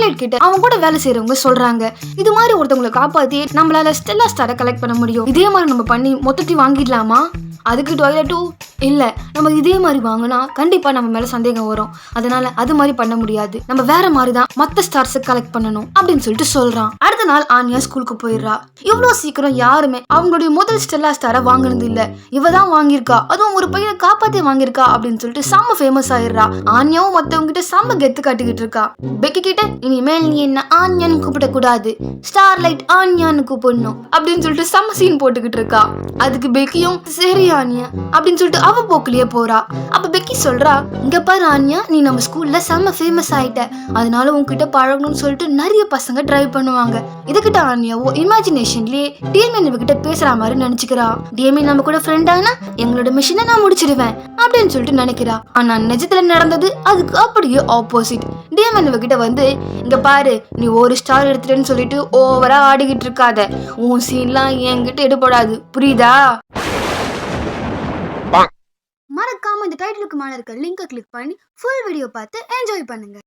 Starlight கிட்ட அவங்க கூட வேலை செய்யறவங்க சொல்றாங்க, இது மாதிரி ஒருத்தவங்களை காப்பாத்தி நம்மளால ஸ்டெல்லா ஸ்டாரை கலெக்ட் பண்ண முடியும். இதே மாதிரி நம்ம பண்ணி மொத்தத்தையும் வாங்கிடலாமா? அதுக்கு டாய்லெட்டும் இல்ல. நம்ம இதே மாதிரி வாங்கினா கண்டிப்பா நம்ம மேல சந்தேகம் வரும். அதனால அது மாதிரி பண்ண முடியாது. நம்ம வேற மாதிரி தான் மத்த ஸ்டார்ஸ் கலெக்ட் பண்ணணும் அப்படின்னு சொல்லிட்டு சொல்றான். அடுத்த நாள் ஆன்யா ஸ்கூலுக்கு போயிடுறா. இவ்வளவு சீக்கிரம் யாருமே அவங்களுடைய முதல் ஸ்டெல்லா ஸ்டாரை வாங்கினது இல்ல. இவதான் வாங்கியிருக்கா, அதுவும் ஒரு பையனை காப்பாத்தி வாங்கியிருக்கா அப்படின்னு சொல்லிட்டு செம்ம ஃபேமஸ் ஆயிடுறா. ஆன்யாவும் மத்தவங்க கிட்ட செம்ம கெத்து காட்டிக்கிட்டு இருக்கா. பெக்கி கிட்ட இனிமேல் நீ என்ன ஆன்யான்னு கூப்பிடக்கூடாது, ஸ்டார்லைட் ஆன்யான்னு கூப்பிடணும் அப்படின்னு சொல்லிட்டு செம்ம சீன் போட்டுக்கிட்டு இருக்கா. அதுக்கு பெக்கியும் சரி ஆன்யா அப்படின்னு சொல்லிட்டு அவ போக்குலயே போறா. அப்ப பெக்கி சொல்றா, இங்க பாரு ஆன்யா, நீ நம்ம ஸ்கூல்ல செம்ம ஃபேமஸ் ஆயிட்ட, அதனால உன்கிட்ட பழகணும்னு சொல்லிட்டு நிறைய பசங்க ட்ரை பண்ணுவாங்க. இதுகிட்ட ஆன்யாவோ இமேஜினேஷன்லயே டிஎம்என் கிட்ட பேசுற மாதிரி நினைச்சுக்கிறா. டிஎம்என் நம்ம கூட ஃப்ரெண்ட் ஆனா எங்களோட மிஷனை நான் முடிச்சிடுவேன் அப்படின்னு சொல்லிட்டு நினைக்கிறா. ஆனா நிஜத்துல நடந்தது அதுக்கு அப்படியே ஆப்போசிட். டிஎம்என் கிட்ட வந்து, இங்க பாரு, நீ ஒரு ஸ்டார் எடுத்துட்டேன்னு சொல்லிட்டு ஓவரா ஆடிக்கிட்டு இருக்காத, உன் சீன்லாம் என்கிட்ட எடுபடாது, புரியுதா? மறக்காம இந்த டைட்டிலுக்கு மேல இருக்க லிங்கை கிளிக் பண்ணி ஃபுல் வீடியோ பார்த்து என்ஜாய் பண்ணுங்க.